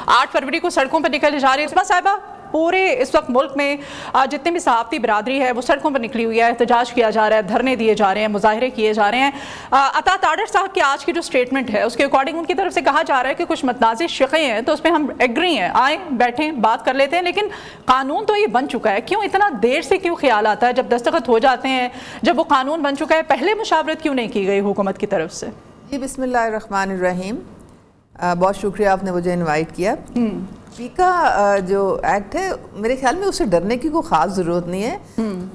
8 फरवरी को सड़कों पर निकल जा रही है। साहिबा, पूरे इस वक्त मुल्क में जितनी भी सहाफ़ती बरादरी है वो सड़कों पर निकली हुई है, एहतजाज किया जा रहा है, धरने दिए जा रहे हैं, मुजाहरे किए जा रहे हैं। अता ताडर साहब की आज की जो स्टेटमेंट है उसके अकॉर्डिंग उनकी तरफ से कहा जा रहा है कि कुछ मतनाज़िर शिक़े हैं तो उसमें हम एग्री हैं, आए बैठें बात कर लेते हैं, लेकिन कानून तो ये बन चुका है, क्यों इतना देर से क्यों ख्याल आता है जब दस्तखत हो जाते हैं, जब वो कानून बन चुका है, पहले मुशावरत क्यों नहीं की गई हुकूमत की तरफ से? जी बिस्मिल्लाहिर्रहमानिर्रहीम, बहुत शुक्रिया आपने मुझे इनवाइट किया। पीका जो एक्ट है मेरे ख्याल में उससे डरने की कोई ख़ास ज़रूरत नहीं है।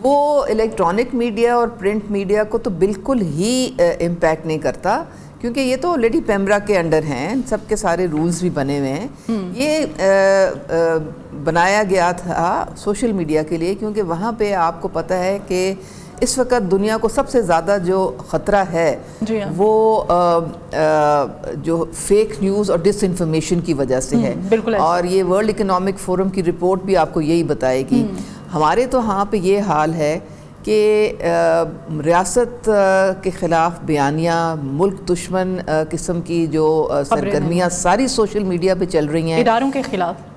वो इलेक्ट्रॉनिक मीडिया और प्रिंट मीडिया को तो बिल्कुल ही इम्पैक्ट नहीं करता, क्योंकि ये तो ऑलरेडी पेमरा के अंडर हैं, सबके सारे रूल्स भी बने हुए हैं। ये बनाया गया था सोशल मीडिया के लिए, क्योंकि वहाँ पे आपको पता है कि इस वक्त दुनिया को सबसे ज़्यादा जो ख़तरा है वो जो फेक न्यूज़ और डिसइंफॉर्मेशन की वजह से है। और ये वर्ल्ड इकोनॉमिक फोरम की रिपोर्ट भी आपको यही बताएगी। हमारे तो यहाँ पे ये हाल है कि रियासत के ख़िलाफ़ बयानियाँ, मुल्क दुश्मन किस्म की जो सरगर्मियाँ सारी सोशल मीडिया पे चल रही हैं, इदारों के ख़िलाफ़,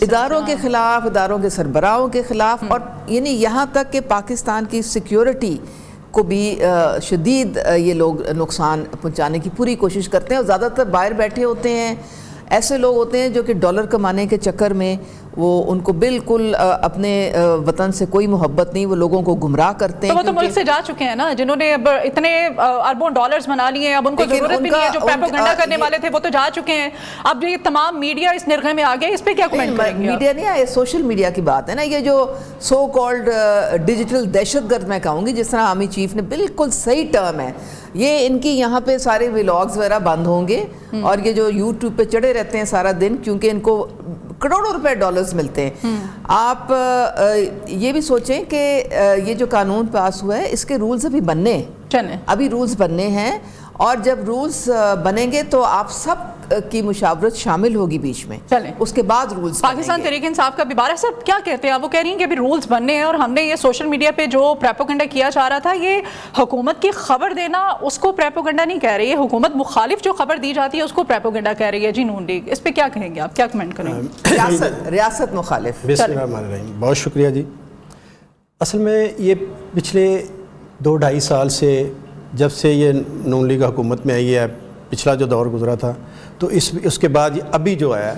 इदारों के ख़िलाफ़, इदारों के सरबराहों के ख़िलाफ़, और यानी यहाँ तक कि पाकिस्तान की सिक्योरिटी को भी शदीद ये लोग नुकसान पहुँचाने की पूरी कोशिश करते हैं। और ज़्यादातर बाहर बैठे होते हैं, ऐसे लोग होते हैं जो कि डॉलर कमाने के चक्कर में वो उनको बिल्कुल अपने वतन से कोई मोहब्बत नहीं, वो लोगों को गुमराह करते हैं। तो वो तो मुल्क से जा चुके हैं ना, जिन्होंने अब इतने अरबों डॉलर्स बना लिए हैं, अब उनको जरूरत भी नहीं है। जो प्रोपेगेंडा करने वाले थे वो तो जा चुके हैं, अब ये तमाम मीडिया इस निर्गह में आ गया, इस पे क्या कमेंट करेंगे? मीडिया नहीं आए, सोशल मीडिया की बात है ना। ये जो सो कॉल्ड डिजिटल दहशतगर्द मैं कहूँगी, जिस तरह आर्मी चीफ ने, बिल्कुल सही टर्म है ये। इनकी यहाँ पे सारे व्लॉग्स वगैरह बंद होंगे और ये जो यूट्यूब पे चढ़े रहते हैं सारा दिन, क्योंकि इनको करोड़ों रुपए डॉलर्स मिलते हैं। आप ये भी सोचें कि ये जो कानून पास हुआ है इसके रूल्स अभी बनने हैं, अभी रूल्स बनने हैं, और जब रूल्स बनेंगे तो आप सब की मुशावरत शामिल होगी बीच में, उसके बाद रूल्स। पाकिस्तान तहरीक इंसाफ का बिबारा साहब क्या कहते हैं? वो कह रही हैं कि अभी रूल्स बनने हैं और हमने ये सोशल मीडिया पे जो प्रोपेगेंडा किया जा रहा था, ये हुकूमत की खबर देना, उसको प्रोपेगेंडा नहीं कह रही है, हुकूमत मुखालिफ जो खबर दी जाती है उसको प्रोपेगेंडा कह रही है। जी नून लीग, इस पे क्या कहेंगे आप, क्या कमेंट करेंगे? रियासत मुखालिफ। बहुत शुक्रिया जी। असल में ये पिछले 2-2.5 साल से, जब से ये नून लीग हुकूमत में आई है, पिछला जो दौर गुजरा था, तो उसके बाद ये अभी जो आया,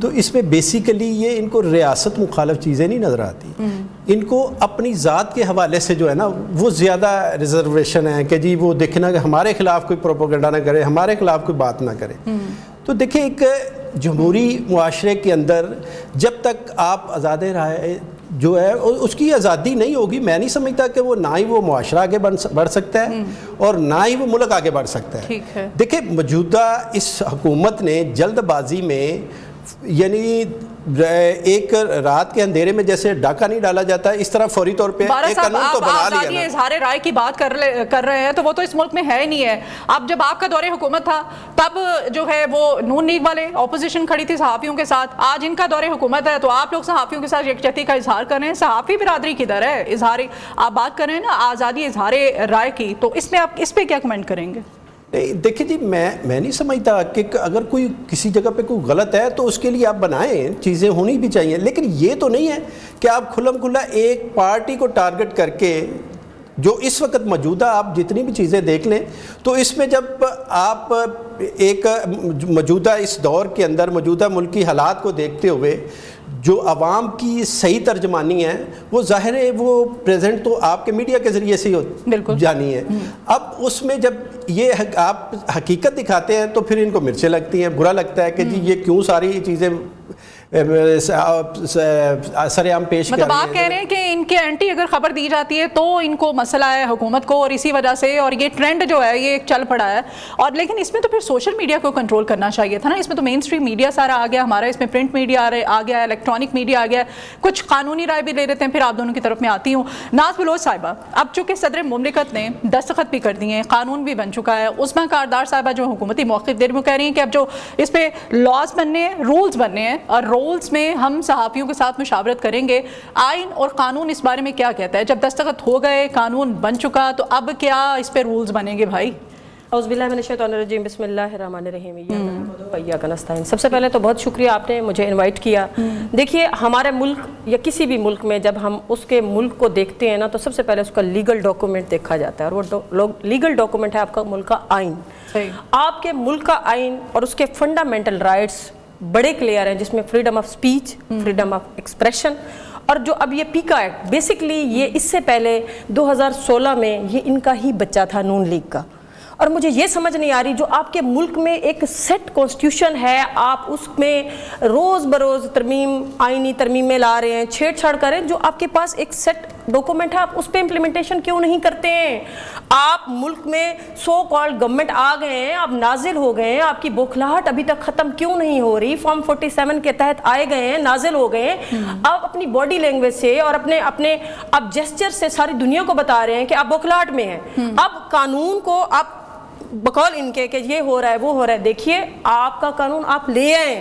तो इसमें बेसिकली ये इनको रियासत मुखालिफ चीज़ें नहीं नज़र आती। इनको अपनी ज़ात के हवाले से जो है ना वो ज़्यादा रिजर्वेशन है कि जी वो देखना कि हमारे ख़िलाफ़ कोई प्रोपेगेंडा ना करे, हमारे ख़िलाफ़ कोई बात ना करे। तो देखिए, एक जमहूरी मुआशरे के अंदर जब तक आप आज़ाद राय जो है उसकी आज़ादी नहीं होगी, मैं नहीं समझता कि वो ना ही वो मुआशरा आगे बढ़ सकता है और ना ही वो मुल्क आगे बढ़ सकता है। देखिए, मौजूदा इस हुकूमत ने जल्दबाजी में, यानी एक रात के अंधेरे में जैसे डाका नहीं डाला जाता है, इस तरह फौरी तौर पे एक कानून तो बना लिया ना। इज़हार राय की बात कर रहे हैं तो वो तो इस मुल्क में है ही नहीं है। अब जब आपका दौरे हुकूमत था तब जो है वो नून लीग वाले ऑपोजिशन खड़ी थी सहाफ़ियों के साथ, आज इनका दौरे हुकूमत है तो आप लोग सहाफ़ियों के साथ यकजहती का इजहार कर रहे हैं। सहाफ़ी बिरादरी किधर है? इजहार आप बात कर रहे हैं ना आज़ादी इजहार राय की, तो इसमें आप इस पर क्या कमेंट करेंगे? देखिए जी, मैं नहीं समझता कि अगर कोई किसी जगह पे कोई गलत है तो उसके लिए आप बनाएं, चीज़ें होनी भी चाहिए, लेकिन ये तो नहीं है कि आप खुल्लम खुल्ला एक पार्टी को टारगेट करके, जो इस वक्त मौजूदा आप जितनी भी चीज़ें देख लें, तो इसमें जब आप एक मौजूदा इस दौर के अंदर मौजूदा मुल्क की हालात को देखते हुए जो आवाम की सही तर्जमानी है, वो ज़ाहिर है वो प्रेजेंट तो आपके मीडिया के ज़रिए से जानी है। अब उसमें जब ये आप हकीकत दिखाते हैं तो फिर इनको मिर्चें लगती हैं, बुरा लगता है कि जी ये क्यों सारी चीज़ें सरेआम पेश मतलब आप कह रहे हैं कि इनके एंटी अगर खबर दी जाती है तो इनको मसला है हुकूमत को, और इसी वजह से, और ये ट्रेंड जो है ये चल पड़ा है। और लेकिन इसमें तो फिर सोशल मीडिया को कंट्रोल करना चाहिए था ना, इसमें तो मेन स्ट्रीम मीडिया सारा आ गया हमारा, इसमें प्रिंट मीडिया आ गया, इलेक्ट्रॉनिक मीडिया आ गया, कुछ कानूनी राय भी ले लेते हैं। फिर आप दोनों की तरफ में आती हूँ। नाज बलोच साहिबा, अब चूँकि सदर मुमलिकत ने दस्तखत भी कर दिए हैं, कानून भी बन चुका है, उस्मा कारदार साहिबा जो हुकूमती मौक़िफ़ देर में कह रही हैं कि अब जो इस पर लॉज बनने हैं, रूल्स बनने हैं, और रूल्स में हम सहाफ़ियों के साथ मुशावरत करेंगे। आइन और कानून इस बारे में क्या कहता है? जब दस्तखत हो गए, कानून बन चुका, तो अब क्या इस पे रूल्स बनेंगे भाई? औज़ुबिल्लाहिमिनश्शैतानिर्रजीम बिस्मिल्लाहिर्रहमानिर्रहीम इय्याका नस्तईन। सबसे पहले तो बहुत शुक्रिया आपने मुझे इनवाइट किया। देखिए हमारे मुल्क या किसी भी मुल्क में जब हम उसके मुल्क को देखते हैं ना तो सबसे पहले उसका लीगल डॉक्यूमेंट देखा जाता है, और वो लीगल डॉक्यूमेंट है आपका मुल्क का आइन। आपके मुल्क का आइन और उसके फंडामेंटल राइट्स बड़े क्लियर हैं, जिसमें freedom of speech, freedom of expression, और जो अब ये पीका एक्ट बेसिकली ये इससे पहले 2016 में ये इनका ही बच्चा था नून लीग का। और मुझे ये समझ नहीं आ रही, जो आपके मुल्क में एक सेट कॉन्स्टिट्यूशन है, आप उसमें रोज़ बरोज़ आइनी तरमीमें ला रहे हैं, छेड़छाड़ कर रहे हैं। जो आपके पास एक सेट डॉक्यूमेंट है, आप उस पर इम्प्लीमेंटेशन क्यों नहीं करते हैं? आप मुल्क में सो कॉल्ड गवर्नमेंट आ गए हैं, आप नाजिल हो गए हैं, आपकी बौखलाहट अभी तक ख़त्म क्यों नहीं हो रही? फॉर्म 47 के तहत आए गए हैं, नाजिल हो गए हैं, आप अपनी बॉडी लैंग्वेज से और अपने आप जेस्चर से सारी दुनिया को बता रहे हैं कि आप बौखलाहट में हैं। अब कानून को आप बकौल इनके कि ये हो रहा है वो हो रहा है, देखिए आपका कानून आप ले आए,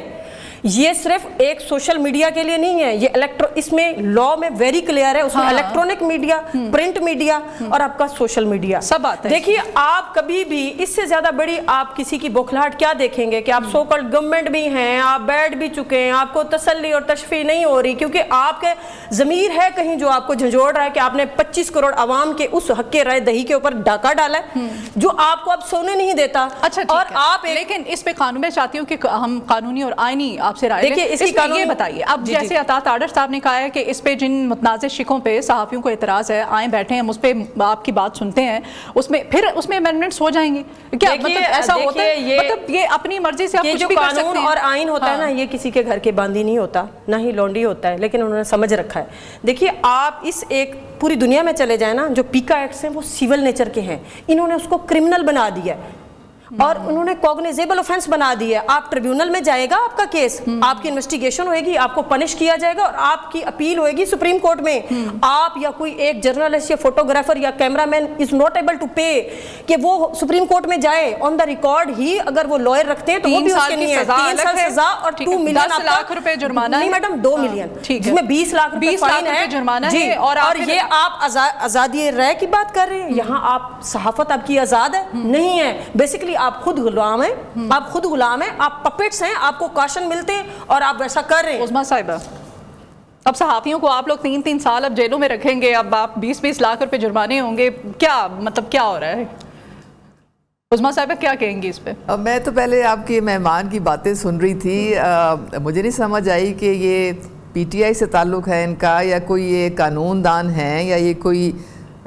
ये सिर्फ एक सोशल मीडिया के लिए नहीं है, ये इसमें लॉ में वेरी क्लियर है, उसमें इलेक्ट्रॉनिक मीडिया, प्रिंट मीडिया और आपका सोशल मीडिया सब बात है। देखिए आप कभी भी इससे ज्यादा बड़ी आप किसी की बौखलाहट क्या देखेंगे कि आप सो कॉल्ड गवर्नमेंट भी हैं, आप बैठ भी चुके हैं, आपको तसल्ली और तशफी नहीं हो रही, क्योंकि आपके ज़मीर है कहीं जो आपको झंझोड़ रहा है कि आपने 25 करोड़ आवाम के उस हक के राय दही के ऊपर डाका डाला है जो आपको अब सोने नहीं देता। अच्छा और आप लेकिन इस पे कानून में चाहती हूँ कि हम कानूनी और आइनी आपसे राय देखिए, इसकी कानूनी ये बताइए। अब जैसे अतात आडर साहब ने कहा है कि इस पे जिन मुतनाज़ शिकों पे सहाफ़ियों को एतराज़ है, आए बैठे हैं, हम उस पे आपकी बात सुनते हैं, उसमें अमेंडमेंट्स हो जाएंगे क्या? मतलब ऐसा होता है, मतलब ये अपनी मर्जी से आप कुछ भी कर सकते हैं। कानून और आइन होता है ना, ये किसी के घर के बांदी नहीं होता, ना ही लौंडी होता है, लेकिन उन्होंने समझ रखा है। देखिए आप इस एक पूरी दुनिया में चले जाए ना, जो पीका एक्ट्स हैं वो सिविल नेचर के हैं, इन्होंने उसको क्रिमिनल बना दिया है और उन्होंने कॉग्निजेबल ऑफेंस बना दिया है। आप ट्रिब्यूनल में जाएगा आपका केस, आपकी इन्वेस्टिगेशन होगी, आपको पनिश किया जाएगा और आपकी अपील होगी सुप्रीम कोर्ट में। आप या कोई एक जर्नलिस्ट या फोटोग्राफर या cameraman is not able to pay कि वो सुप्रीम कोर्ट में जाए ऑन द रिकॉर्ड ही, अगर वो लॉयर रखते हैं तो वो भी उसके नहीं है 3 साल सजा और 2 मिलियन 10 लाख रुपए जुर्माना नहीं मैडम 2 मिलियन, जिसमें 20 लाख रुपए फाइन है जुर्माना जी। है। और ये आप आजादी राय की बात कर रहे हैं, यहाँ आप सहाफत आपकी आजाद है नहीं है, बेसिकली आप खुद गुलाम हैं, आप खुद गुलाम हैं, आप पपेट्स हैं, आपको काशन मिलते हैं और आप वैसा कर रहे हैं। उस्मा साहिबा, अब सहाफ़ियों को आप लोग 3-3 साल अब जेलों में रखेंगे, अब आप 20-20 लाख रुपए जुर्माने होंगे, क्या मतलब क्या हो रहा है? उस्मा साहिबा क्या कहेंगी इस पे? अब मैं तो पहले आपके मेहमान की बातें सुन रही थी, मुझे नहीं समझ आई कि ये पीटीआई से ताल्लुक़ है इनका, या कोई ये कानूनदान है, या ये कोई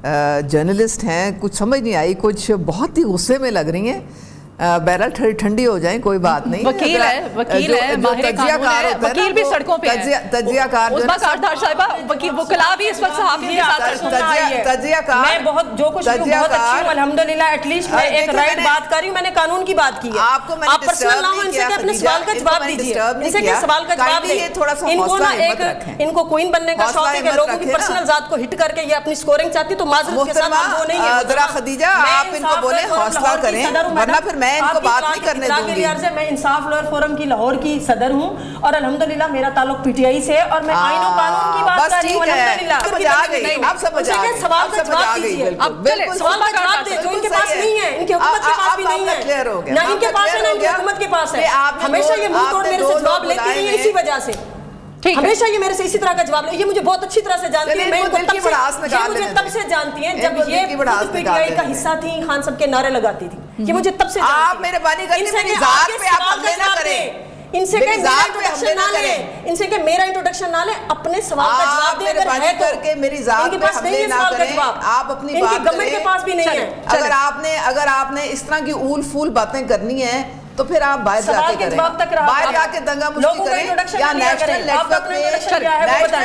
जर्नलिस्ट हैं, कुछ समझ नहीं आई, कुछ बहुत ही गुस्से में लग रही हैं। बहरहाल ठंडी हो जाए, कोई बात नहीं। वकील है, माहिर कानून है, वकील भी सड़कों पे है, तजियाकार उस्मा कारदार साहिबा, वकील वकला भी इस वक्त सहाफ़ियों के साथ तजियाकार, मैं बहुत जो कुछ बहुत अच्छी हूं अल्हम्दुलिल्लाह, एटलीस्ट मैं एक राइट बात कर रही हूं, मैंने कानून की बात की है। आपको मैंने आप पर्सनल ना हो, इनसे क्या अपने सवाल का जवाब दीजिए, इनसे क्या सवाल का जवाब दीजिए। इनको ना एक इनको क्वीन बनने का शौक है कि लोगों की पर्सनल जात को हिट करके ये अपनी स्कोरिंग चाहती, तो माजरत के साथ वो नहीं है। जरा खदीजा आप इनको बोले हौसला करें, वरना फिर मैं इनको बात नहीं करने दूंगी। मैं इंसाफ लॉयर फोरम की लाहौर की सदर हूं और अल्हम्दुलिल्लाह मेरा ताल्लुक पीटीआई से है और मैं आइन और कानून की बात कर रही हूं अल्हम्दुलिल्लाह। समझ आ गई, आप समझ आ गई, सवाल का जवाब दीजिए, बिल्कुल सवाल का जवाब दे जो इनके पास नहीं है, इनकी हुकूमत के पास भी नहीं है, क्लियर हो गया, ना इनके पास है ना इनकी हुकूमत के पास है। हमेशा ये मुंह तोड़ मेरे से जवाब लेती रही है इसी वजह से, हमेशा ये मेरे से इसी तरह का जवाब ले, ये मुझे बहुत अच्छी तरह से जानती है, मैं इनको तब से जानती हैं जब ये पीटीआई का हिस्सा थी, खान साहब के नारे लगाती थी, ये मुझे तब से आप मेरे बानी करके मेरी जात पे आप हमले ना करें, इनसे के मेरा इंट्रोडक्शन ना ले, इनसे के मेरा इंट्रोडक्शन ना ले, अपने सवाल का जवाब दे, अगर है तो करके मेरी जात पे हमले ना करें, आप अपनी बात करें, गवर्नमेंट के पास भी नहीं है। अगर आपने इस तरह की ऊल फूल बातें करनी है तो फिर आप बाहर जाके करें, बाहर जाके दंगा मुश्किल करें, या नेशनल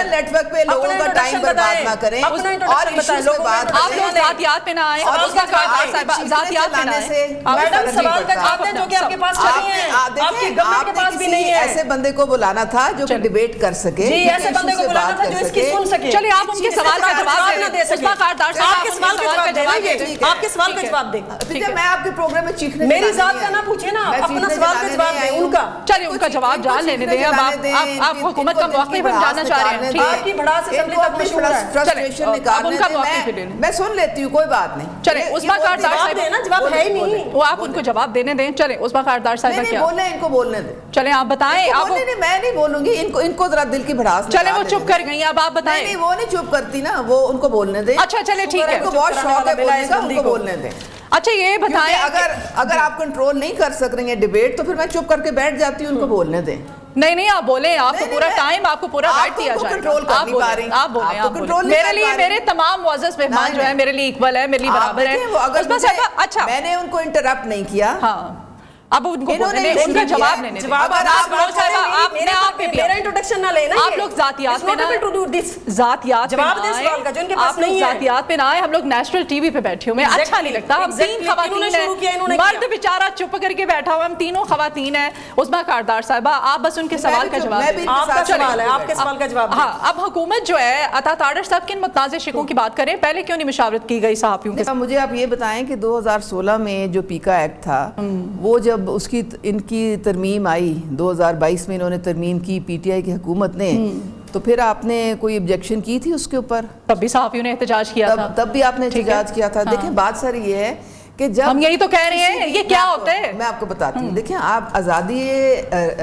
नेटवर्क पे लोगों का टाइम बर्बाद ना करें और इश्यूज पे बात करें। आप लोग जातियात पे ना आए, और उसका जातियात पे ना आए। मैडम सवाल का जवाब दें जो कि आपके पास नहीं है, आपकी गवर्नमेंट के पास भी नहीं है। ऐसे बंदे को बुलाना था जो कि डिबेट कर सके, जी ऐसे बंदे को बुलाना था जो इसकी सुन सके। चलिए आप उनके सवाल का जवाब ना दे सके, आपके सवाल का जवाब देंगे, आपके सवाल का जवाब दें। मैं आपके प्रोग्राम में चीखने मेरी जात का ना पूछे ना, अपना सवाल का जवाब दें उनका। चलिए उनका जवाब जान लेने दें। अब आप हुकूमत का मौक़िफ़ हम जानना चाह रहे हैं। ठीक है, आपकी भड़ास असेंबली तक मशहूर है। फ्रस्ट्रेशन अब निकालने उनका दें, मौक़िफ़ ले लें। मैं सुन लेती हूँ, कोई बात नहीं। चले उस्मा कारदार जवाब देना, जवाब है ही नहीं। वो आप उनको जवाब देने दें। चले उस्मा कारदार साहिबा नहीं क्या बोले, इनको बोलने दें। चले आप बताएं। आप नहीं, मैं नहीं बोलूंगी, इनको जरा दिल की भड़ास चले वो निकाल चुप देने कर गई, अब आप दें। बताएं। नहीं, वो नहीं चुप करती ना, वो उनको बोलने दें। अच्छा चले ठीक है। उनको बहुत शौक है बोलने का, उनको बोलने दें। अच्छा ये बताएं, अगर आप कंट्रोल नहीं कर सक रही हैं डिबेट, तो फिर मैं चुप करके बैठ जाती हूँ, उनको बोलने दें। नहीं आप बोले, आपको पूरा टाइम, आपको पूरा राइट दिया जाएगा। कंट्रोल कर नहीं पा रही, आप बोले। मेरे लिए, मेरे तमाम मुअज़्ज़ज़ मेहमान जो है मेरे लिए इक्वल है, मेरे लिए बराबर है। अच्छा मैंने उनको इंटरप्ट नहीं किया। हाँ, अब उनको उनका जवाब लेने दें। मेरा इंट्रोडक्शन ना लेना, आप लोग जातियात में ना, जातियात जवाब दें सवाल का जो इनके पास नहीं है। जातियात में ना आए, हम लोग नेशनल टीवी पे बैठे हुए, अच्छा नहीं लगता। हम तीन खवातीन हैं, मर्द बेचारा चुप करके बैठा हुआ, हम तीनों खवातीन हैं। उस्मा कारदार साहिबा, आप बस उनके सवाल का जवाब दें। आपका सवाल है, आपके सवाल का जवाब। हाँ, अब हुकूमत जो है अता तारड़ साहब किन मुतनाज़ शिकों की बात करें, पहले क्यों नहीं मुशावरत की गई सहाफ़ियों के साथ? मुझे आप ये बताएं कि 2016 में जो पीका एक्ट था, वो जब उसकी इनकी तरमीम आई 2022 में, इन्होंने तरमीम की पीटीआई की हुकूमत ने, तो फिर आपने कोई ऑब्जेक्शन की थी उसके ऊपर? तब भी सहाफ़ियों ने एहतजाज किया था। तब भी आपने एहतजाज किया था। देखें, बात सारी ये है कि जब हम यही तो कह रहे हैं, ये क्या होता है? मैं आपको बताती हूँ। देखिए, आप आज़ादी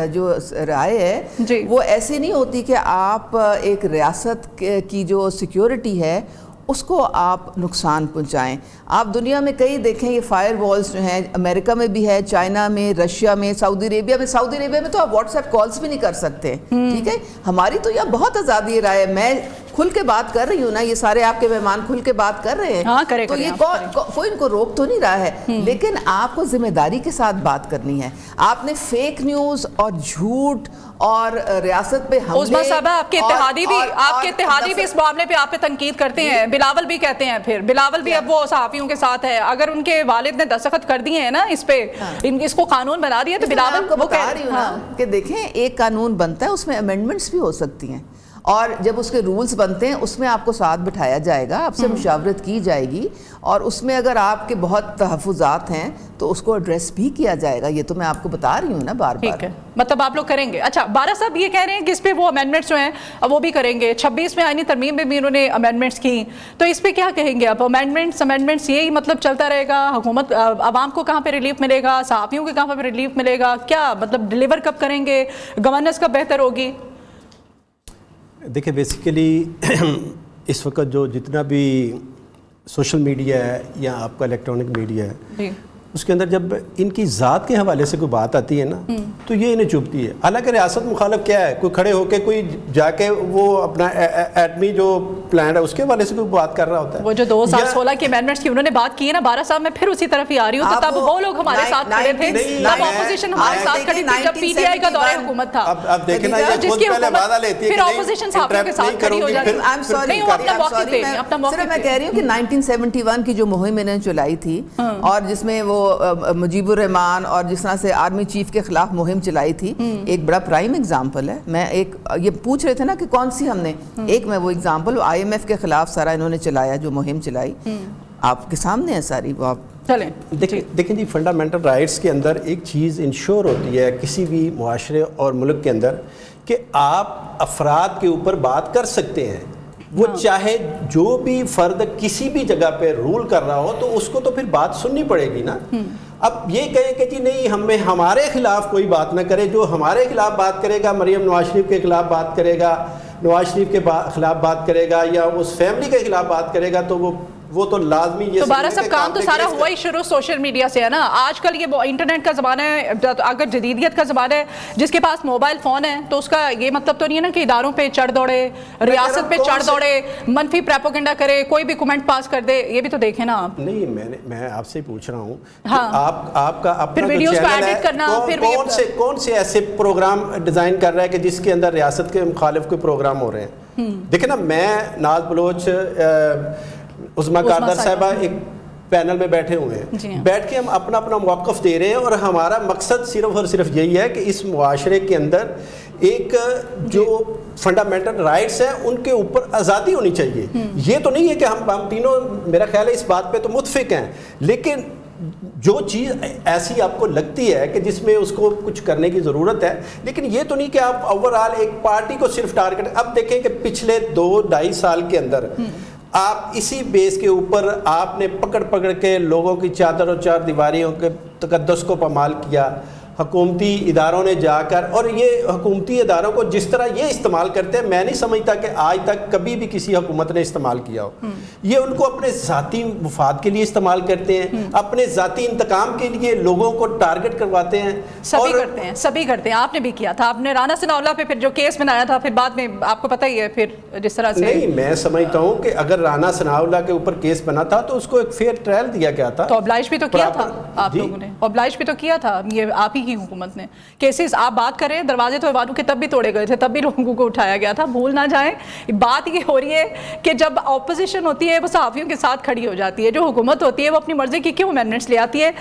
जो राय है वो ऐसी नहीं होती कि आप एक रियासत की जो सिक्योरिटी है उसको आप नुकसान पहुंचाएं। आप दुनिया में कई देखें, ये फायर वॉल्स जो हैं, अमेरिका में भी है, चाइना में, रशिया में, सऊदी अरेबिया में तो आप व्हाट्सएप कॉल्स भी नहीं कर सकते। ठीक है, हमारी तो यह बहुत आज़ादी राय है। मैं खुल के बात कर रही हूँ ना, ये सारे आपके मेहमान खुल के बात कर रहे हैं। हाँ, तो ये कोई इनको रोक तो नहीं रहा है, लेकिन आपको जिम्मेदारी के साथ बात करनी है। आपने फेक न्यूज़ और झूठ और रियासत पे हमले, उस्मा साहबा, आपके इत्तेहादी भी इस मामले पे आप पे तनकीद करते हैं। बिलावल भी कहते हैं, फिर बिलावल भी अब वो सहाफ़ियों के साथ है। अगर उनके वालिद ने दस्तखत कर दिए हैं ना इस पे, इसको कानून बना दिया, तो बिलावल को बता रही हूँ ना कि देखें, एक कानून बनता है, उसमें अमेंडमेंट्स भी हो सकती हैं, और जब उसके रूल्स बनते हैं उसमें आपको साथ बिठाया जाएगा, आपसे मुशावरत की जाएगी, और उसमें अगर आपके बहुत तहफ़्फ़ुज़ात हैं तो उसको एड्रेस भी किया जाएगा। ये तो मैं आपको बता रही हूँ ना बार बार। ठीक है, मतलब आप लोग करेंगे। अच्छा, बारा साहब ये कह रहे हैं कि इस पे वो अमेंडमेंट्स जो हैं वो भी करेंगे। 26 में आईनी तरमीम में भी उन्होंने अमेंडमेंट्स की, तो इस पे क्या कहेंगे आप? अमेंडमेंट्स यही मतलब चलता रहेगा? हुकूमत आवाम को कहाँ पे रिलीफ मिलेगा, सहाफ़ियों को कहाँ पे रिलीफ मिलेगा? क्या मतलब डिलीवर कब करेंगे? गवर्नेंस कब बेहतर होगी? देखिए, बेसिकली इस वक्त जो जितना भी सोशल मीडिया है या आपका इलेक्ट्रॉनिक मीडिया है, उसके अंदर जब इनकी ज़ात के हवाले से कोई बात आती है ना, तो ये इन्हें चुभती है। हालांकि रियासत मुखालफ क्या है, कोई खड़े होकर कोई जाके वो अपना एटमी जो प्लान है उसके हवाले से कोई बात कर रहा होता है। वो जो 2016 के अमेंडमेंट्स की उन्होंने बात की है ना बारा साहब, मैं फिर उसी तरफ ही आ रही हूँ। तो तब वो लोग हमारे साथ खड़े थे, तब ऑपोजिशन हमारे साथ खड़ी थी, जब पीटीआई का दौरे हुकूमत था। अब देखें ना, ये खुद पहले वादा लेती है, फिर ऑपोजिशन सहाफ़ियों के साथ खड़ी हो जाती है। आई एम सॉरी, मैं कह रही हूँ कि 1971 की जो मुहिम इन्होंने चलाई थी, और जिसमें वो मुजीबुर रहमान और जिस तरह से आर्मी चीफ के खिलाफ मुहिम चलाई थी, एक बड़ा प्राइम एग्जाम्पल है। मैं एक ये पूछ रहे थे ना कि कौन सी हमने, एक मैं वो एग्जाम्पल IMF के खिलाफ सारा इन्होंने चलाया, जो मुहिम चलाई, आपके सामने है सारी। वो आप चलें, देखें जी, फंडामेंटल राइट्स के अंदर एक चीज़ इंश्योर होती है किसी भी मुआशरे और मुल्क के अंदर, कि आप अफराद के ऊपर बात कर सकते हैं। वो चाहे जो भी फ़र्द किसी भी जगह पे रूल कर रहा हो, तो उसको तो फिर बात सुननी पड़ेगी ना। अब ये कहें कि जी नहीं, हमारे खिलाफ कोई बात ना करे, जो हमारे खिलाफ बात करेगा, मरियम नवाज शरीफ के खिलाफ बात करेगा, नवाज शरीफ के खिलाफ बात करेगा, या उस फैमिली के खिलाफ बात करेगा, तो वो तो लाजमी ये। तो बारा सब काम तो सारा हुआ ही शुरू सोशल मीडिया से है ना। आजकल ये इंटरनेट का ज़माना है, अगर जदीदियत का ज़माना है, जिसके पास मोबाइल फ़ोन है, तो उसका ये मतलब तो नहीं है ना कि इदारों पे चढ़ दौड़े, रियासत पे चढ़ दौड़े, मनफी प्रोपेगेंडा करे, कोई भी कमेंट पास कर दे। ये भी तो देखें ना आप। नहीं, मैं आपसे ही पूछ रहा हूँ, हाँ, आपका अपना वीडियोस को एडिट करना, फिर कौन से ऐसे प्रोग्राम डिज़ाइन कर रहा है कि जिसके अंदर रियासत के मुखालिफ कोई प्रोग्राम हो रहे हैं? देखें ना, मैं नाज बलोच, उस्मा कारदार साहिबा एक पैनल में बैठे हुए हैं, बैठ के हम अपना मौक़िफ़ दे रहे हैं, और हमारा मकसद सिर्फ और सिर्फ यही है कि इस मुआशरे के अंदर एक जो फंडामेंटल राइट्स हैं उनके ऊपर आज़ादी होनी चाहिए। ये तो नहीं है कि हम तीनों, मेरा ख्याल है इस बात पे तो मुत्फिक हैं, लेकिन جو چیز ایسی آپ کو لگتی ہے کہ جس میں اس کو کچھ کرنے کی ضرورت ہے، لیکن یہ تو نہیں کہ آپ اوور آل ایک پارٹی کو صرف ٹارگٹ. اب دیکھیں کہ پچھلے 2-2.5 سال کے اندر آپ اسی بیس کے اوپر آپ نے پکڑ کے لوگوں کی چادر اور چار دیواریوں کے تقدس کو پامال کیا. حکومتی اداروں نے جا کر، اور یہ حکومتی اداروں کو جس طرح یہ استعمال کرتے ہیں، میں نہیں سمجھتا کہ آج تک کبھی بھی کسی حکومت نے استعمال کیا ہو. یہ ان کو اپنے ذاتی مفاد کے لیے استعمال کرتے ہیں، اپنے ذاتی انتقام کے لیے لوگوں کو ٹارگٹ کرواتے ہیں. سبھی کرتے ہیں. آپ نے بھی کیا تھا، آپ نے رانا ثناءاللہ پہ پھر جو کیس بنایا تھا، پھر بعد میں آپ کو پتہ ہی ہے پھر جس طرح سے. نہیں، میں سمجھتا ہوں کہ اگر رانا ثناءاللہ کے اوپر کیس بنا تھا تو اس کو ایک فیئر ٹرائل دیا گیا تھا. تو oblige بھی تو کیا تھا آپ لوگوں نے، oblige بھی تو کیا تھا. یہ آپ ہی کی حکومت نے کیسز آپ بات کریں، دروازے تو ایوانوں کے تب بھی توڑے گئے تھے، تب بھی لوگوں کو اٹھایا گیا تھا. بھول نہ جائیں، بات یہ ہو رہی ہے کہ جب اپوزیشن ہوتی ہے وہ صحافیوں کے ساتھ کھڑی ہو جاتی ہے، جو حکومت ہوتی ہے وہ اپنی مرضی کی کیوں امینڈمنٹس لے آتی ہے.